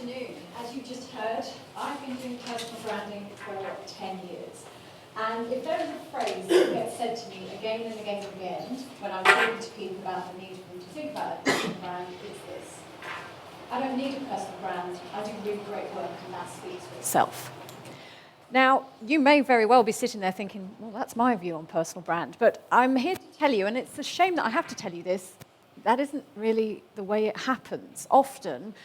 afternoon. As you just heard, I've been doing personal branding for 10 years. And if there is a phrase that gets said to me again and again and again when I'm talking to people about the need for them to think about a personal brand, it's this. I don't need a personal brand, I do really great work, and that speaks for itself. Now, you may very well be sitting there thinking, well, that's my view on personal brand, but I'm here to tell you, and it's a shame that I have to tell you this, that isn't really the way it happens. Often,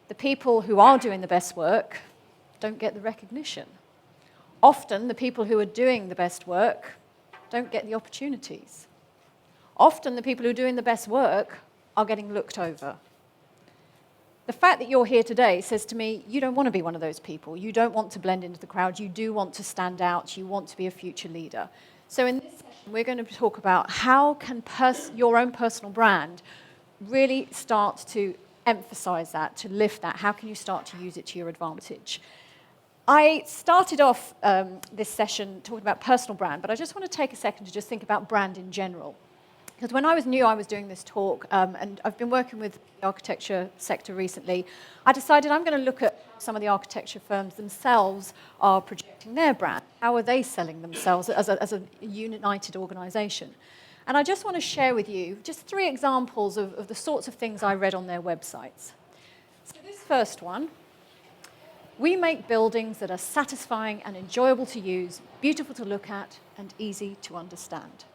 the people who are doing the best work don't get the recognition. Often, the people who are doing the best work don't get the opportunities. Often, the people who are doing the best work are getting looked over. The fact that you're here today says to me, you don't want to be one of those people. You don't want to blend into the crowd. You do want to stand out. You want to be a future leader. So in this session, we're going to talk about how can your own personal brand really start to emphasize that, to lift that. How can you start to use it to your advantage? I started off this session talking about personal brand, but I just want to take a second to just think about brand in general. Because when I was new, I was doing this talk, and I've been working with the architecture sector recently. I decided I'm going to look at how some of the architecture firms themselves are projecting their brand. How are they selling themselves as a united organization? And I just want to share with you just 3 examples of the sorts of things I read on their websites. So this first one, we make buildings that are satisfying and enjoyable to use, beautiful to look at, and easy to understand.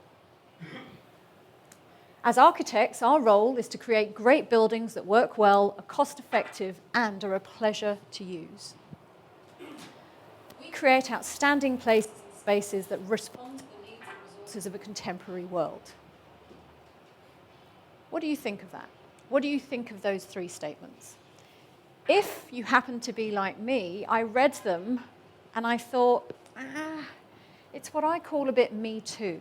As architects, our role is to create great buildings that work well, are cost-effective, and are a pleasure to use. We create outstanding places and spaces that respond to the needs and resources of a contemporary world. What do you think of that? What do you think of those 3 statements? If you happen to be like me, I read them and I thought, it's what I call a bit me too.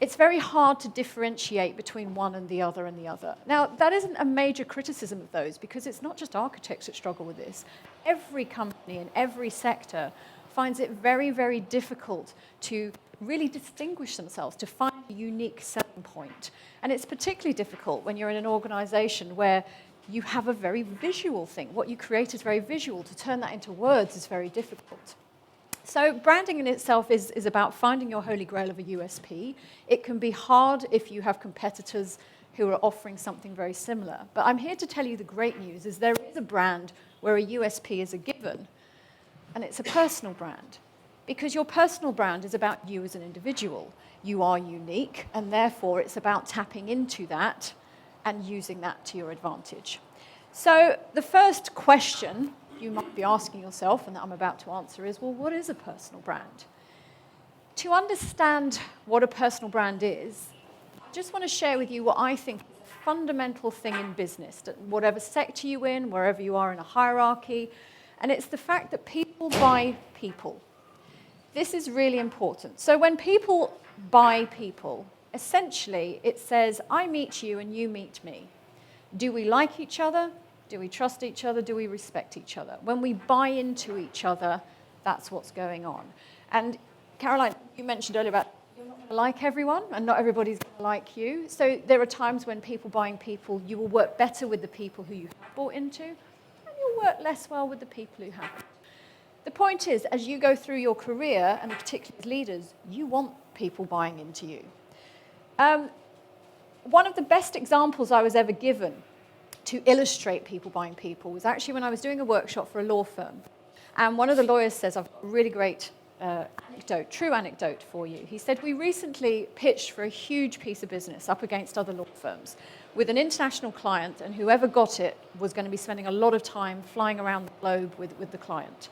It's very hard to differentiate between one and the other and the other. Now, that isn't a major criticism of those, because it's not just architects that struggle with this. Every company in every sector finds it very, very difficult to really distinguish themselves, to find a unique selling point. And it's particularly difficult when you're in an organization where you have a very visual thing. What you create is very visual. To turn that into words is very difficult. So branding in itself is about finding your holy grail of a USP. It can be hard if you have competitors who are offering something very similar. But I'm here to tell you the great news is there is a brand where a USP is a given, and it's a personal brand. Because your personal brand is about you as an individual. You are unique, and therefore it's about tapping into that and using that to your advantage. So the first question you might be asking yourself, and that I'm about to answer, is, well, what is a personal brand? To understand what a personal brand is, I just want to share with you what I think is a fundamental thing in business, that whatever sector you're in, wherever you are in a hierarchy, and it's the fact that people buy people. This is really important. So when people buy people, essentially it says, I meet you and you meet me. Do we like each other? Do we trust each other? Do we respect each other? When we buy into each other, that's what's going on. And Caroline, you mentioned earlier about you're not going to like everyone, and not everybody's going to like you. So there are times when people buying people, you will work better with the people who you have bought into, and you'll work less well with the people who haven't. The point is, as you go through your career, and particularly as leaders, you want people buying into you. One of the best examples I was ever given to illustrate people buying people was actually when I was doing a workshop for a law firm. And one of the lawyers says, I've got a really great true anecdote for you. He said, we recently pitched for a huge piece of business up against other law firms with an international client, and whoever got it was going to be spending a lot of time flying around the globe with the client.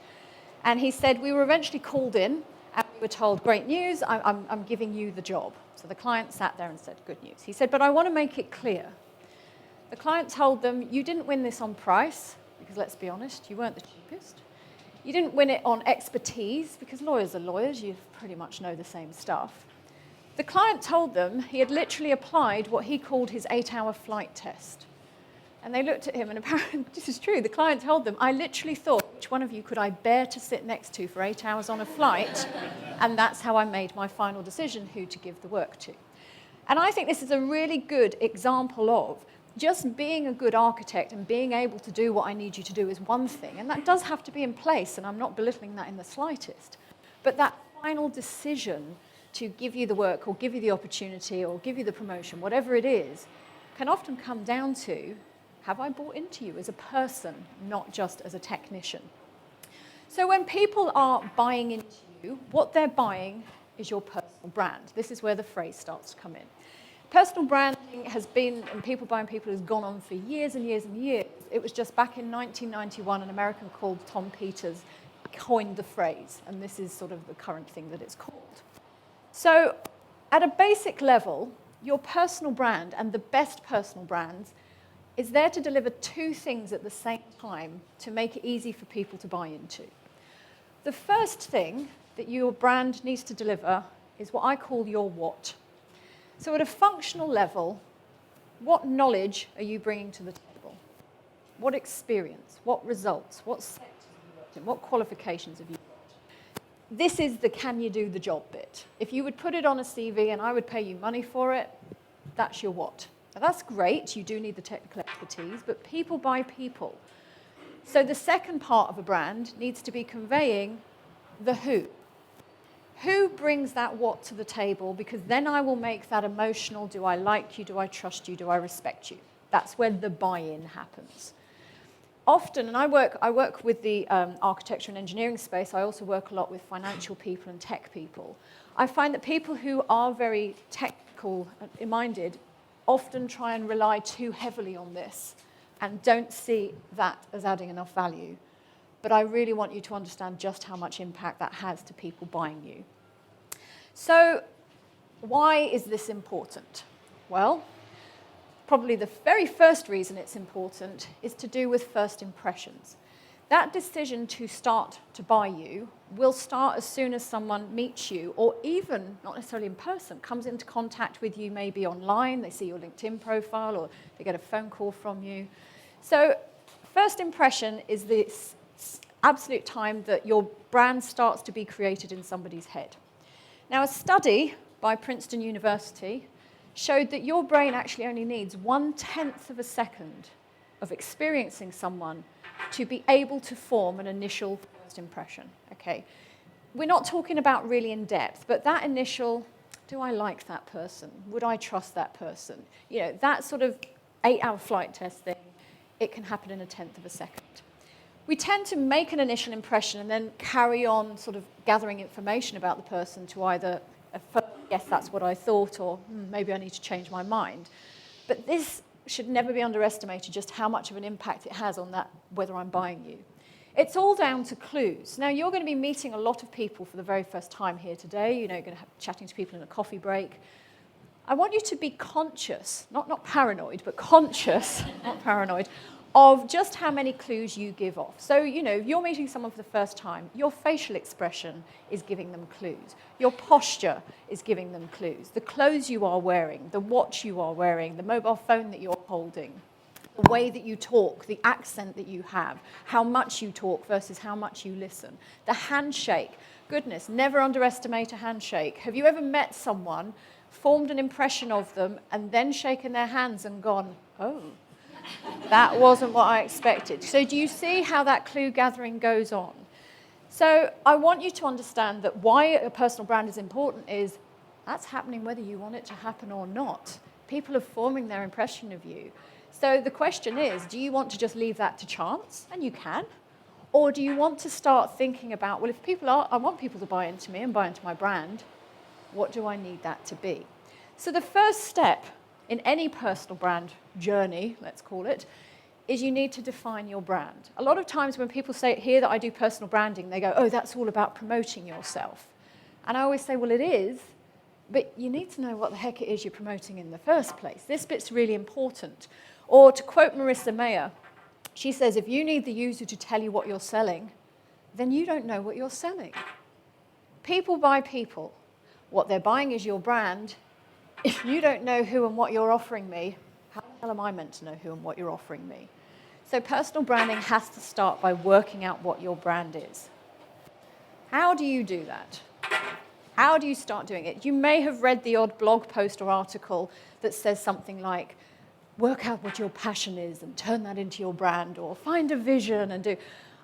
And he said, we were eventually called in, and we were told, great news, I'm giving you the job. So the client sat there and said, good news. He said, but I want to make it clear. The client told them, you didn't win this on price, because let's be honest, you weren't the cheapest. You didn't win it on expertise, because lawyers are lawyers, you pretty much know the same stuff. The client told them he had literally applied what he called his 8-hour flight test. And they looked at him, and apparently, this is true, the client told them, I literally thought, which one of you could I bear to sit next to for 8 hours on a flight? And that's how I made my final decision who to give the work to. And I think this is a really good example of just being a good architect and being able to do what I need you to do is one thing, and that does have to be in place, and I'm not belittling that in the slightest. But that final decision to give you the work or give you the opportunity or give you the promotion, whatever it is, can often come down to, have I bought into you as a person, not just as a technician? So when people are buying into you, what they're buying is your personal brand. This is where the phrase starts to come in. Personal branding has been, and people buying people, has gone on for years and years and years. It was just back in 1991, an American called Tom Peters coined the phrase, and this is sort of the current thing that it's called. So at a basic level, your personal brand, and the best personal brands, is there to deliver two things at the same time to make it easy for people to buy into. The first thing that your brand needs to deliver is what I call your what. So at a functional level, what knowledge are you bringing to the table? What experience? What results? What sectors have you worked in? What qualifications have you got? This is the can you do the job bit. If you would put it on a CV and I would pay you money for it, that's your what. Now that's great, you do need the technical expertise, but people buy people. So the second part of a brand needs to be conveying the who. Who brings that what to the table? Because then I will make that emotional, do I like you, do I trust you, do I respect you? That's where the buy-in happens. Often, and I work with the architecture and engineering space, I also work a lot with financial people and tech people. I find that people who are very technical minded often try and rely too heavily on this and don't see that as adding enough value. But I really want you to understand just how much impact that has to people buying you. So why is this important? Well, probably the very first reason it's important is to do with first impressions. That decision to start to buy you will start as soon as someone meets you, or even, not necessarily in person, comes into contact with you maybe online, they see your LinkedIn profile, or they get a phone call from you. So first impression is this absolute time that your brand starts to be created in somebody's head. Now, a study by Princeton University showed that your brain actually only needs 1/10 of a second of experiencing someone to be able to form an initial first impression. Okay, we're not talking about really in depth, but that initial, do I like that person? Would I trust that person? You know, that sort of 8-hour flight test thing, it can happen in 1/10 of a second. We tend to make an initial impression and then carry on sort of gathering information about the person to either yes, that's what I thought, or maybe I need to change my mind. But this should never be underestimated, just how much of an impact it has on that, whether I'm buying you. It's all down to clues. Now, you're going to be meeting a lot of people for the very first time here today. You know, you're going to be chatting to people in a coffee break. I want you to be conscious, not paranoid, but conscious, not paranoid, of just how many clues you give off. So, you know, if you're meeting someone for the first time, your facial expression is giving them clues. Your posture is giving them clues. The clothes you are wearing, the watch you are wearing, the mobile phone that you're holding, the way that you talk, the accent that you have, how much you talk versus how much you listen. The handshake. Goodness, never underestimate a handshake. Have you ever met someone, formed an impression of them, and then shaken their hands and gone, oh, that wasn't what I expected? So do you see how that clue gathering goes on? So I want you to understand that why a personal brand is important is that's happening whether you want it to happen or not. People are forming their impression of you. So the question is, do you want to just leave that to chance? And you can. Or do you want to start thinking about, well, if people are, I want people to buy into me and buy into my brand, what do I need that to be? So the first step in any personal brand journey, let's call it, is you need to define your brand. A lot of times when people hear that I do personal branding, they go, oh, that's all about promoting yourself. And I always say, well, it is, but you need to know what the heck it is you're promoting in the first place. This bit's really important. Or to quote Marissa Mayer, she says, if you need the user to tell you what you're selling, then you don't know what you're selling. People buy people. What they're buying is your brand. If you don't know who and what you're offering me, how the hell am I meant to know who and what you're offering me? So personal branding has to start by working out what your brand is. How do you do that? How do you start doing it? You may have read the odd blog post or article that says something like, work out what your passion is and turn that into your brand, or find a vision and do.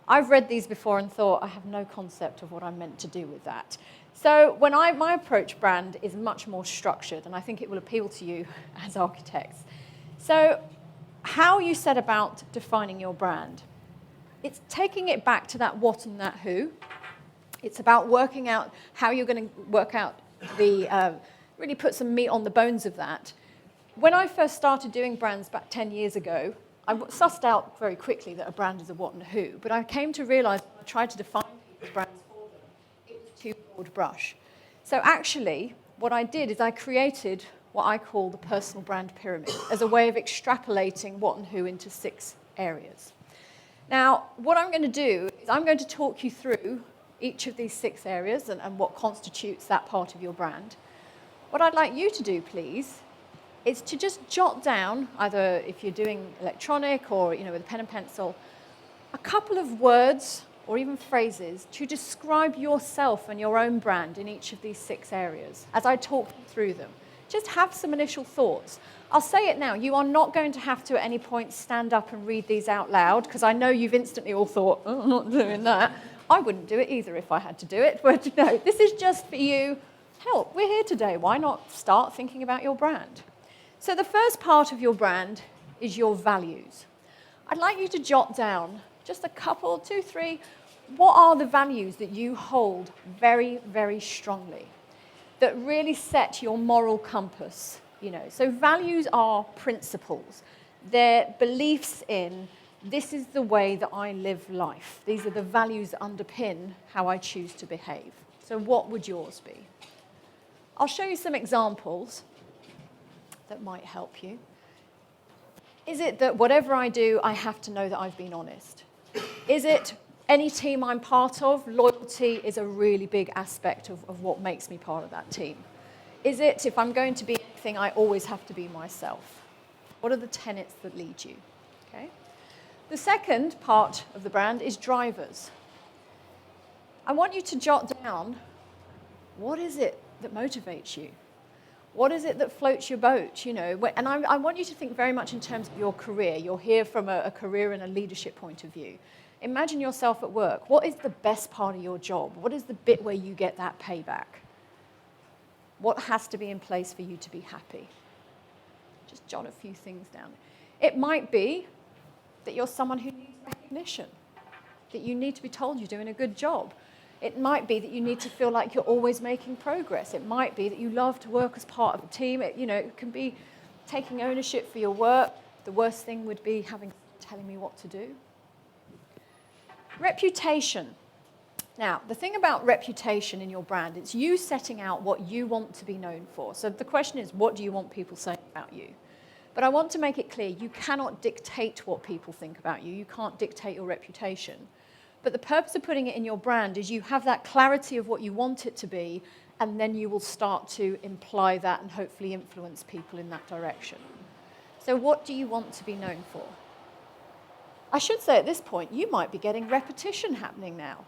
I've read these before and thought, I have no concept of what I'm meant to do with that. So when my approach brand is much more structured, and I think it will appeal to you as architects. So how you set about defining your brand, it's taking it back to that what and that who. It's about working out how you're going to work out really put some meat on the bones of that. When I first started doing brands back 10 years ago, I sussed out very quickly that a brand is a what and a who, but I came to realize when I tried to define people's brands for them, it was too broad brush. So actually, what I did is I created what I call the personal brand pyramid as a way of extrapolating what and who into 6 areas. Now, what I'm going to do is I'm going to talk you through each of these 6 areas and what constitutes that part of your brand. What I'd like you to do, please, is to just jot down, either if you're doing electronic or with a pen and pencil, a couple of words or even phrases to describe yourself and your own brand in each of these 6 areas as I talk you through them. Just have some initial thoughts. I'll say it now, you are not going to have to at any point stand up and read these out loud, because I know you've instantly all thought, oh, I'm not doing that. I wouldn't do it either if I had to do it, but this is just for you. Hell, we're here today, why not start thinking about your brand? So the first part of your brand is your values. I'd like you to jot down just a couple, 2, 3, what are the values that you hold very, very strongly, that really set your moral compass? So values are principles. They're beliefs in, this is the way that I live life. These are the values that underpin how I choose to behave. So what would yours be? I'll show you some examples that might help you. Is it that whatever I do, I have to know that I've been honest? Is it any team I'm part of, loyalty is a really big aspect of what makes me part of that team? Is it, if I'm going to be anything, I always have to be myself? What are the tenets that lead you? Okay. The second part of the brand is drivers. I want you to jot down, what is it that motivates you? What is it that floats your boat? And I want you to think very much in terms of your career. You're here from a career and a leadership point of view. Imagine yourself at work. What is the best part of your job? What is the bit where you get that payback? What has to be in place for you to be happy? Just jot a few things down. It might be that you're someone who needs recognition, that you need to be told you're doing a good job. It might be that you need to feel like you're always making progress. It might be that you love to work as part of a team. It can be taking ownership for your work. The worst thing would be telling me what to do. Reputation. Now, the thing about reputation in your brand, it's you setting out what you want to be known for. So the question is, what do you want people saying about you? But I want to make it clear, you cannot dictate what people think about you. You can't dictate your reputation. But the purpose of putting it in your brand is you have that clarity of what you want it to be, and then you will start to imply that and hopefully influence people in that direction. So what do you want to be known for? I should say at this point, you might be getting repetition happening now,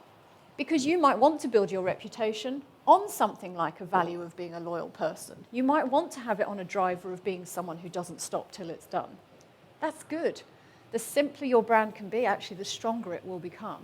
because you might want to build your reputation on something like a value of being a loyal person. You might want to have it on a driver of being someone who doesn't stop till it's done. That's good. The simpler your brand can be, actually, the stronger it will become.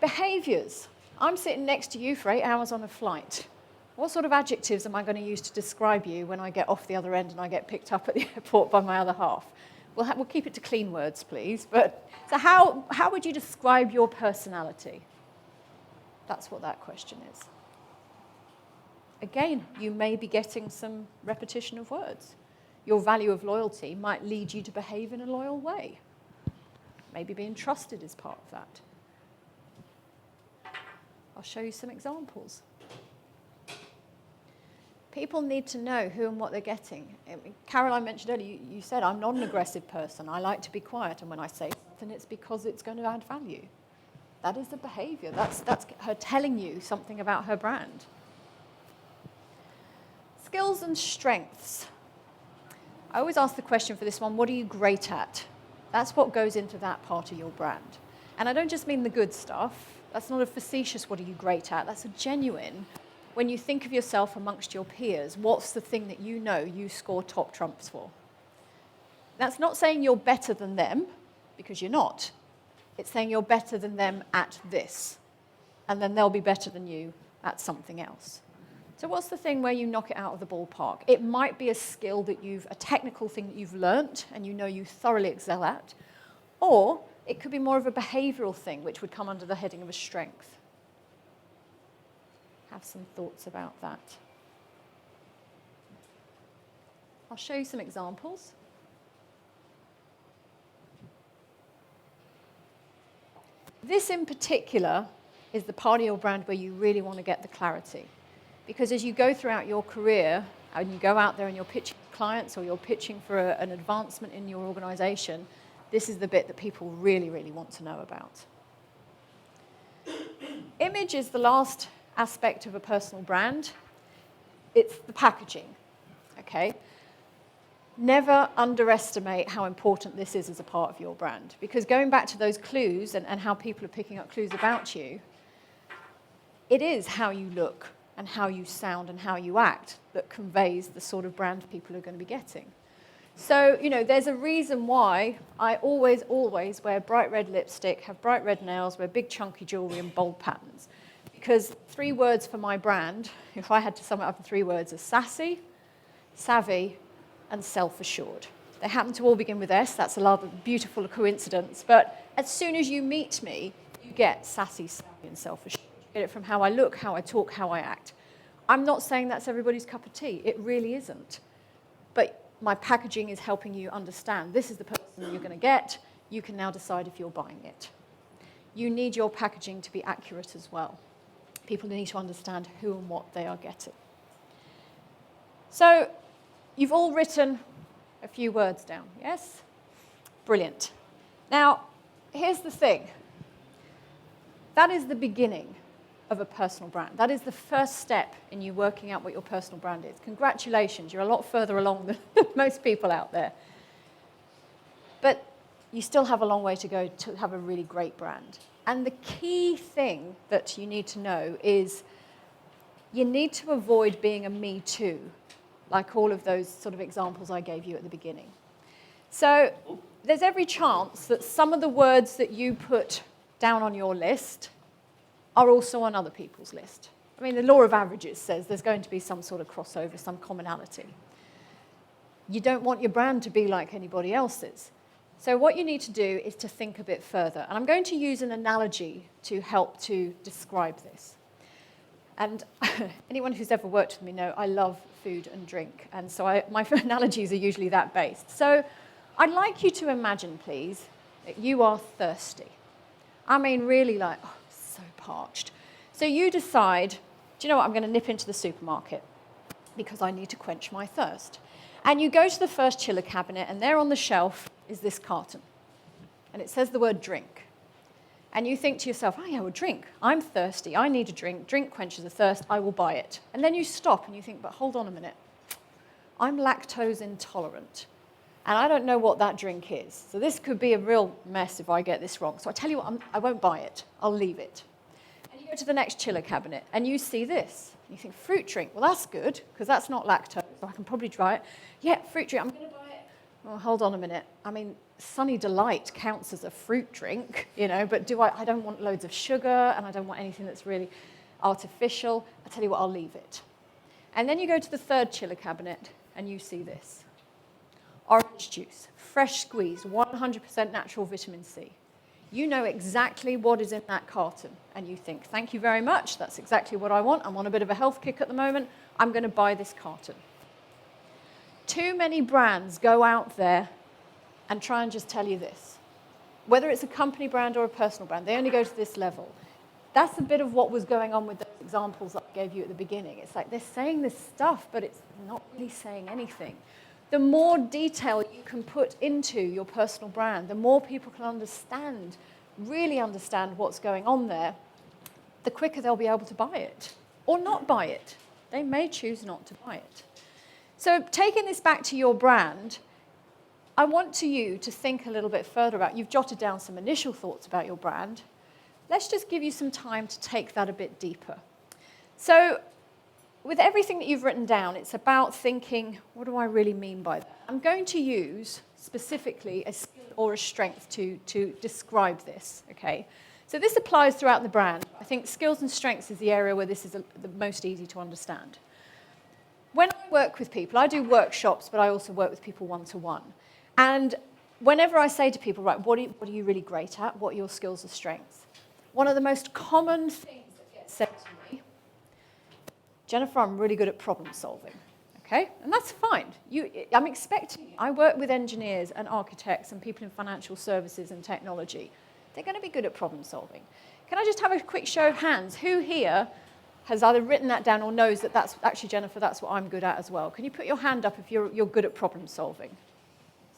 Behaviors. I'm sitting next to you for 8 hours on a flight. What sort of adjectives am I going to use to describe you when I get off the other end and I get picked up at the airport by my other half? We'll keep it to clean words, please. So how would you describe your personality? That's what that question is. Again, you may be getting some repetition of words. Your value of loyalty might lead you to behave in a loyal way. Maybe being trusted is part of that. I'll show you some examples. People need to know who and what they're getting. Caroline mentioned earlier, you said, I'm not an aggressive person. I like to be quiet, and when I say something, it's because it's going to add value. That is the behavior. That's her telling you something about her brand. Skills and strengths. I always ask the question for this one, what are you great at? That's what goes into that part of your brand. And I don't just mean the good stuff. That's not a facetious, what are you great at? That's a genuine, when you think of yourself amongst your peers, what's the thing that you know you score top trumps for? That's not saying you're better than them, because you're not. It's saying you're better than them at this, and then they'll be better than you at something else. So what's the thing where you knock it out of the ballpark? It might be a skill that a technical thing that you've learnt and you know you thoroughly excel at, or it could be more of a behavioral thing, which would come under the heading of a strength. Have some thoughts about that. I'll show you some examples. This in particular is the part of your brand where you really want to get the clarity. Because as you go throughout your career, and you go out there and you're pitching clients or you're pitching for an advancement in your organization, this is the bit that people really, really want to know about. Image is the last aspect of a personal brand. It's the packaging, okay? Never underestimate how important this is as a part of your brand. Because going back to those clues and how people are picking up clues about you, it is how you look and how you sound and how you act that conveys the sort of brand people are going to be getting. So, there's a reason why I always wear bright red lipstick, have bright red nails, wear big chunky jewelry and bold patterns. Because 3 words for my brand, if I had to sum it up in 3 words, are sassy, savvy, and self-assured. They happen to all begin with S. That's a rather beautiful coincidence. But as soon as you meet me, you get sassy, savvy, and self-assured. You get it from how I look, how I talk, how I act. I'm not saying that's everybody's cup of tea. It really isn't. But my packaging is helping you understand this is the person you're going to get. You can now decide if you're buying it. You need your packaging to be accurate as well. People need to understand who and what they are getting. So you've all written a few words down, yes? Brilliant. Now, here's the thing. That is the beginning of a personal brand. That is the first step in you working out what your personal brand is. Congratulations, you're a lot further along than most people out there. But you still have a long way to go to have a really great brand. And the key thing that you need to know is you need to avoid being a me too, like all of those sort of examples I gave you at the beginning. So there's every chance that some of the words that you put down on your list are also on other people's list. I mean, the law of averages says there's going to be some sort of crossover, some commonality. You don't want your brand to be like anybody else's. So what you need to do is to think a bit further. And I'm going to use an analogy to help to describe this. And anyone who's ever worked with me know I love food and drink. And so my analogies are usually that based. So I'd like you to imagine, please, that you are thirsty. I mean, really like, oh, so parched. So you decide, do you know what, I'm going to nip into the supermarket because I need to quench my thirst. And you go to the first chiller cabinet, and there on the shelf is this carton. And it says the word drink. And you think to yourself, oh yeah, well, drink. I'm thirsty. I need a drink. Drink quenches the thirst. I will buy it. And then you stop and you think, but hold on a minute. I'm lactose intolerant. And I don't know what that drink is. So this could be a real mess if I get this wrong. So I tell you what, I won't buy it. I'll leave it. And you go to the next chiller cabinet, and you see this. You think, fruit drink. Well, that's good, because that's not lactose. So I can probably try it. Yeah, fruit drink. I'm going to buy it. Well, hold on a minute. I mean, Sunny Delight counts as a fruit drink, but I don't want loads of sugar, and I don't want anything that's really artificial. I tell you what, I'll leave it. And then you go to the third chiller cabinet, and you see this. Orange juice, fresh squeezed, 100% natural vitamin C. You know exactly what is in that carton, and you think, thank you very much, that's exactly what I want. I'm on a bit of a health kick at the moment. I'm going to buy this carton. Too many brands go out there and try and just tell you this. Whether it's a company brand or a personal brand, they only go to this level. That's a bit of what was going on with those examples that I gave you at the beginning. It's like they're saying this stuff, but it's not really saying anything. The more detail you can put into your personal brand, the more people can understand, really understand what's going on there, the quicker they'll be able to buy it or not buy it. They may choose not to buy it. So taking this back to your brand, I want you to think a little bit further about, you've jotted down some initial thoughts about your brand. Let's just give you some time to take that a bit deeper. So with everything that you've written down, it's about thinking, what do I really mean by that? I'm going to use specifically a skill or a strength to describe this, okay? So this applies throughout the brand. I think skills and strengths is the area where this is the most easy to understand. When I work with people, I do workshops, but I also work with people one-to-one. And whenever I say to people, right, what are you really great at? What are your skills and strengths? One of the most common things that gets said to me, Jennifer, I'm really good at problem solving. Okay? And that's fine. I'm expecting, I work with engineers and architects and people in financial services and technology. They're going to be good at problem solving. Can I just have a quick show of hands? Who here has either written that down or knows that that's actually, Jennifer, that's what I'm good at as well? Can you put your hand up if you're good at problem solving?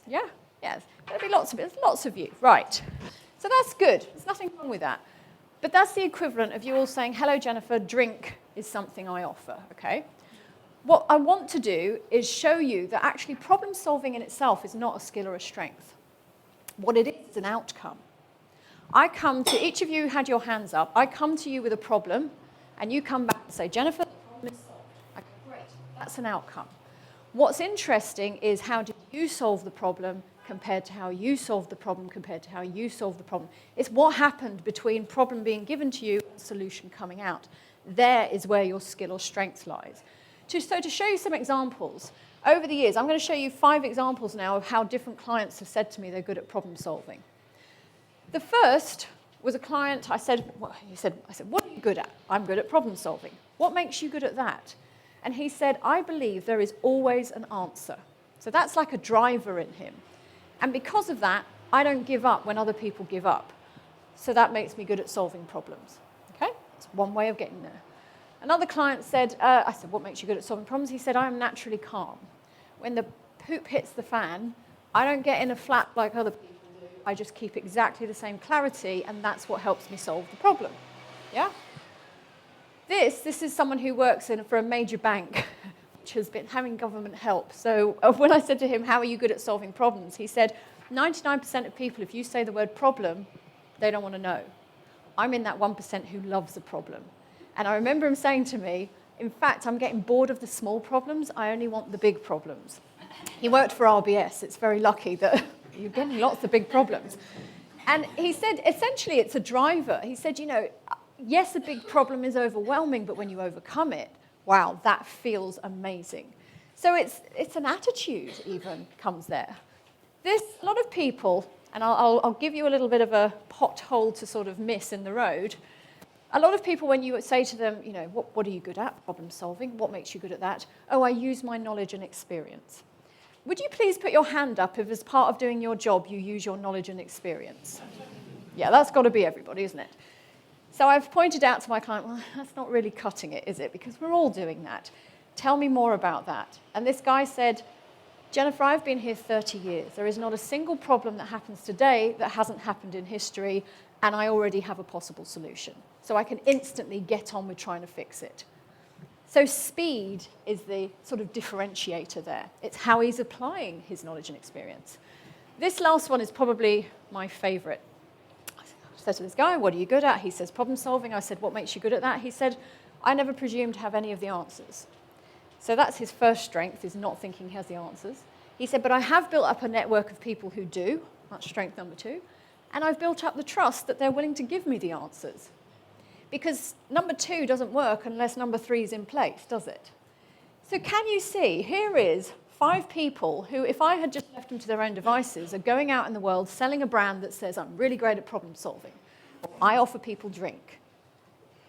Yeah? Yes. There'll be there's lots of you. Right. So that's good. There's nothing wrong with that. But that's the equivalent of you all saying, hello, Jennifer, drink is something I offer, okay? What I want to do is show you that actually problem solving in itself is not a skill or a strength. What it is an outcome. I come to, each of you had your hands up, I come to you with a problem, and you come back and say, Jennifer, the problem is solved. I go, great, that's an outcome. What's interesting is how did you solve the problem compared to how you solved the problem compared to how you solved the problem. It's what happened between problem being given to you and solution coming out. There is where your skill or strength lies. So to show you some examples, over the years, I'm going to show you 5 examples now of how different clients have said to me they're good at problem solving. The first was a client, I said, what are you good at? I'm good at problem solving. What makes you good at that? And he said, I believe there is always an answer. So that's like a driver in him. And because of that, I don't give up when other people give up. So that makes me good at solving problems. Okay? That's one way of getting there. Another client said, I said, what makes you good at solving problems? He said, I am naturally calm. When the poop hits the fan, I don't get in a flap like other people do. I just keep exactly the same clarity, and that's what helps me solve the problem. Yeah? This is someone who works for a major bank, which has been having government help. So when I said to him, how are you good at solving problems? He said, 99% of people, if you say the word problem, they don't want to know. I'm in that 1% who loves a problem. And I remember him saying to me, in fact, I'm getting bored of the small problems. I only want the big problems. He worked for RBS. It's very lucky that you're getting lots of big problems. And he said, essentially, it's a driver. He said, yes, a big problem is overwhelming, but when you overcome it, wow, that feels amazing. So it's an attitude even comes there. A lot of people, and I'll give you a little bit of a pothole to sort of miss in the road. A lot of people, when you say to them, what are you good at? Problem solving. What makes you good at that? Oh, I use my knowledge and experience. Would you please put your hand up if as part of doing your job you use your knowledge and experience? Yeah, that's got to be everybody, isn't it? So I've pointed out to my client, well, that's not really cutting it, is it? Because we're all doing that. Tell me more about that. And this guy said, Jennifer, I've been here 30 years. There is not a single problem that happens today that hasn't happened in history, and I already have a possible solution. So I can instantly get on with trying to fix it. So speed is the sort of differentiator there. It's how he's applying his knowledge and experience. This last one is probably my favorite. I said to this guy, what are you good at? He says, problem solving. I said, what makes you good at that? He said, I never presume to have any of the answers. So that's his first strength, is not thinking he has the answers. He said, but I have built up a network of people who do. That's strength number 2. And I've built up the trust that they're willing to give me the answers. Because number 2 doesn't work unless number 3 is in place, does it? So can you see, here is 5 people who, if I had just left them to their own devices, are going out in the world selling a brand that says, I'm really great at problem solving. I offer people drink.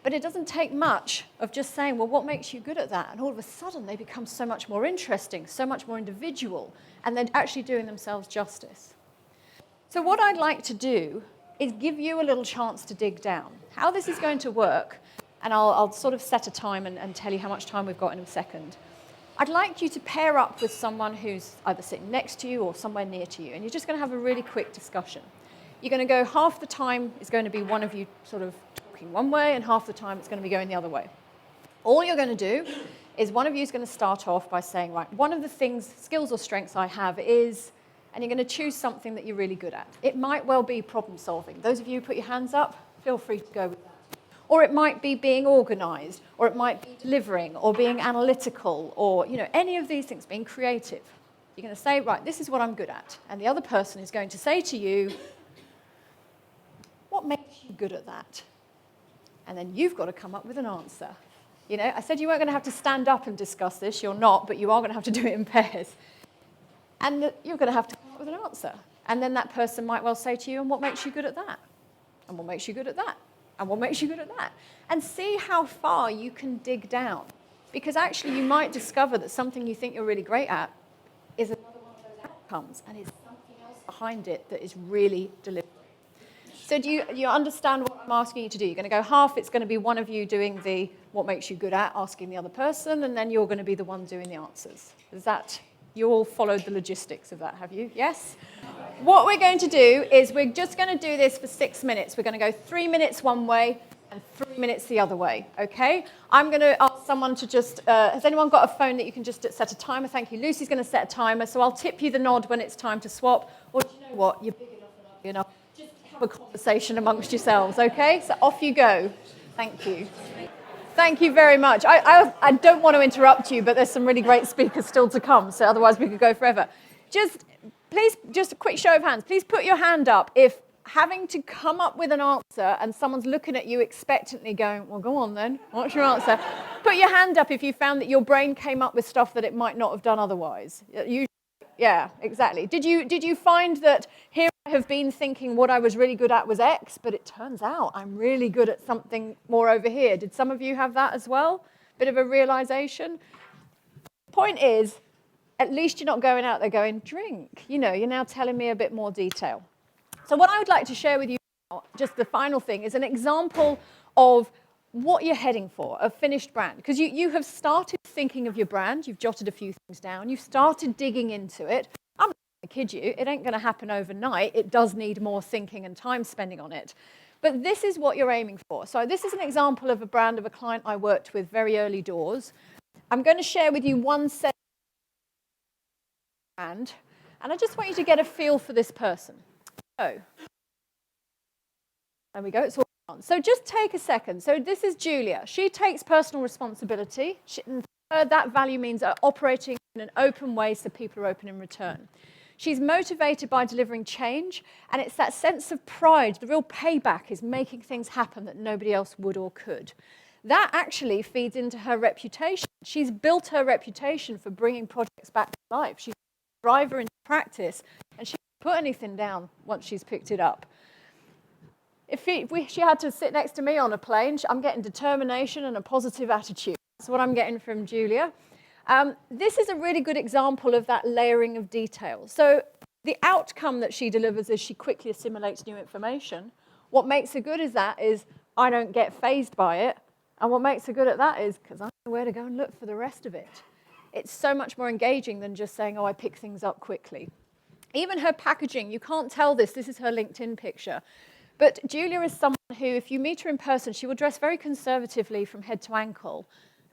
But it doesn't take much of just saying, well, what makes you good at that? And all of a sudden, they become so much more interesting, so much more individual, and they're actually doing themselves justice. So what I'd like to do is give you a little chance to dig down. How this is going to work, and I'll sort of set a time and tell you how much time we've got in a second. I'd like you to pair up with someone who's either sitting next to you or somewhere near to you, and you're just going to have a really quick discussion. You're going to go half the time is going to be one of you sort of talking one way, and half the time it's going to be going the other way. All you're going to do is one of you is going to start off by saying, right, one of the skills or strengths I have is, and you're going to choose something that you're really good at. It might well be problem solving. Those of you who put your hands up, feel free to go with that. Or it might be being organized, or it might be delivering, or being analytical, or any of these things, being creative. You're going to say, right, this is what I'm good at. And the other person is going to say to you, what makes you good at that? And then you've got to come up with an answer. I said you weren't going to have to stand up and discuss this. You're not, but you are going to have to do it in pairs. And you're going to have to come up with an answer. And then that person might well say to you, and what makes you good at that? And what makes you good at that? And what makes you good at that? And see how far you can dig down. Because actually you might discover that something you think you're really great at is another one of those outcomes, and it's something else behind it that is really delivering. So do you understand what I'm asking you to do? You're going to go half, it's going to be one of you doing the what makes you good at, asking the other person, and then you're going to be the one doing the answers. Is that, you all followed the logistics of that, have you? Yes? What we're going to do is we're just going to do this for 6 minutes. We're going to go 3 minutes one way and 3 minutes the other way, okay? I'm going to ask someone to just, has anyone got a phone that you can just set a timer? Thank you. Lucy's going to set a timer, so I'll tip you the nod when it's time to swap. Or do you know what? You're big enough and ugly enough. Just have a conversation amongst yourselves, okay? So off you go. Thank you. Thank you very much. I don't want to interrupt you, but there's some really great speakers still to come, so otherwise we could go forever. Please, just a quick show of hands. Please put your hand up if having to come up with an answer and someone's looking at you expectantly going, well, go on then, what's your answer? Put your hand up if you found that your brain came up with stuff that it might not have done otherwise. Yeah, exactly. Did you find that here I have been thinking what I was really good at was X, but it turns out I'm really good at something more over here. Did some of you have that as well? Bit of a realization? Point is, at least you're not going out there going, drink. You're now telling me a bit more detail. So what I would like to share with you now, just the final thing, is an example of what you're heading for, a finished brand. Because you have started thinking of your brand, you've jotted a few things down, you've started digging into it. I'm not going to kid you, it ain't going to happen overnight. It does need more thinking and time spending on it. But this is what you're aiming for. So this is an example of a brand of a client I worked with very early doors. I'm going to share with you one set brand, and I just want you to get a feel for this person. So, there we go, it's all on. So just take a second. So this is Julia. She takes personal responsibility. That value means operating in an open way so people are open in return. She's motivated by delivering change, and it's that sense of pride, the real payback is making things happen that nobody else would or could. That actually feeds into her reputation. She's built her reputation for bringing projects back to life. She's a driver into practice, and she doesn't put anything down once she's picked it up. If she had to sit next to me on a plane, I'm getting determination and a positive attitude. That's what I'm getting from Julia. This is a really good example of that layering of detail. So the outcome that she delivers is she quickly assimilates new information. What makes her good is I don't get fazed by it. And what makes her good at that is because I know where to go and look for the rest of it. It's so much more engaging than just saying, oh, I pick things up quickly. Even her packaging, you can't tell this. This is her LinkedIn picture. But Julia is someone who, if you meet her in person, she will dress very conservatively from head to ankle.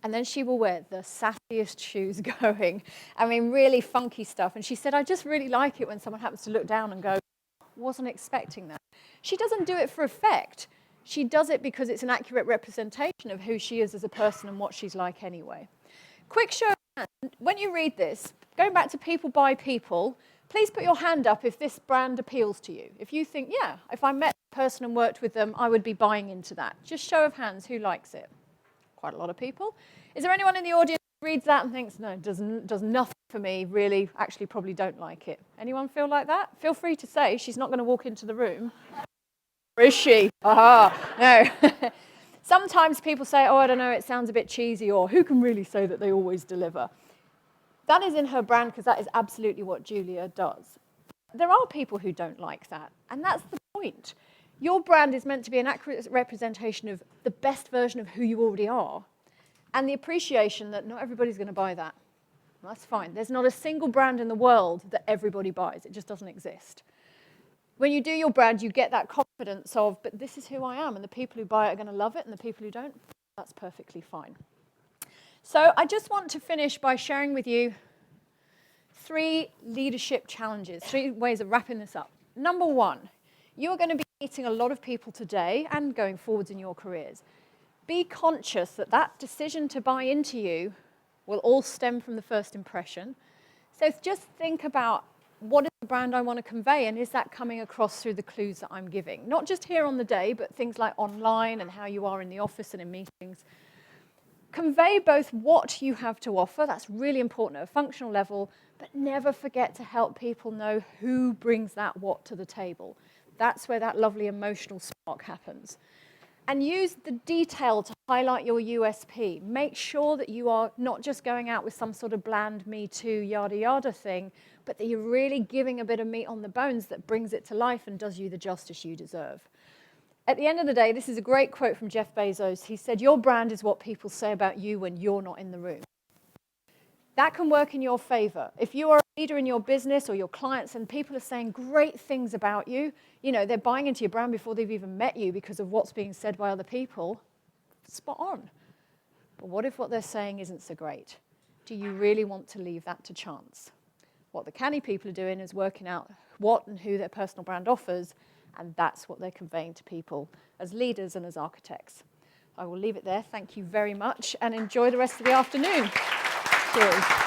And then she will wear the sassiest shoes going. I mean, really funky stuff. And she said, I just really like it when someone happens to look down and go, wasn't expecting that. She doesn't do it for effect. She does it because it's an accurate representation of who she is as a person and what she's like anyway. Quick show of hands. When you read this, going back to people by people, please put your hand up if this brand appeals to you. If you think, yeah, if I met a person and worked with them, I would be buying into that. Just show of hands, who likes it? Quite a lot of people. Is there anyone in the audience who reads that and thinks, no, it does nothing for me, really, actually probably don't like it? Anyone feel like that? Feel free to say. She's not going to walk into the room. Or is she? Aha, no. Sometimes people say, oh, I don't know, it sounds a bit cheesy, or who can really say that they always deliver? That is in her brand because that is absolutely what Julia does. There are people who don't like that, and that's the point. Your brand is meant to be an accurate representation of the best version of who you already are, and the appreciation that not everybody's going to buy that. Well, that's fine. There's not a single brand in the world that everybody buys. It just doesn't exist. When you do your brand, you get that confidence of, but this is who I am, and the people who buy it are going to love it, and the people who don't, that's perfectly fine. So I just want to finish by sharing with you 3 leadership challenges, 3 ways of wrapping this up. Number 1, you're going to be meeting a lot of people today and going forwards in your careers. be conscious that that decision to buy into you will all stem from the first impression. So just think about, what is the brand I want to convey, and is that coming across through the clues that I'm giving? Not just here on the day, but things like online and how you are in the office and in meetings. Convey both what you have to offer, that's really important at a functional level, but never forget to help people know who brings that what to the table. That's where that lovely emotional spark happens. And use the detail to highlight your USP. Make sure that you are not just going out with some sort of bland me too, yada yada thing, but that you're really giving a bit of meat on the bones that brings it to life and does you the justice you deserve. At the end of the day, this is a great quote from Jeff Bezos. He said, "Your brand is what people say about you when you're not in the room." That can work in your favor. If you are a leader in your business or your clients and people are saying great things about you, they're buying into your brand before they've even met you because of what's being said by other people, spot on. But what if what they're saying isn't so great? Do you really want to leave that to chance? What the canny people are doing is working out what and who their personal brand offers, and that's what they're conveying to people as leaders and as architects. I will leave it there. Thank you very much, and enjoy the rest of the afternoon. Cheers.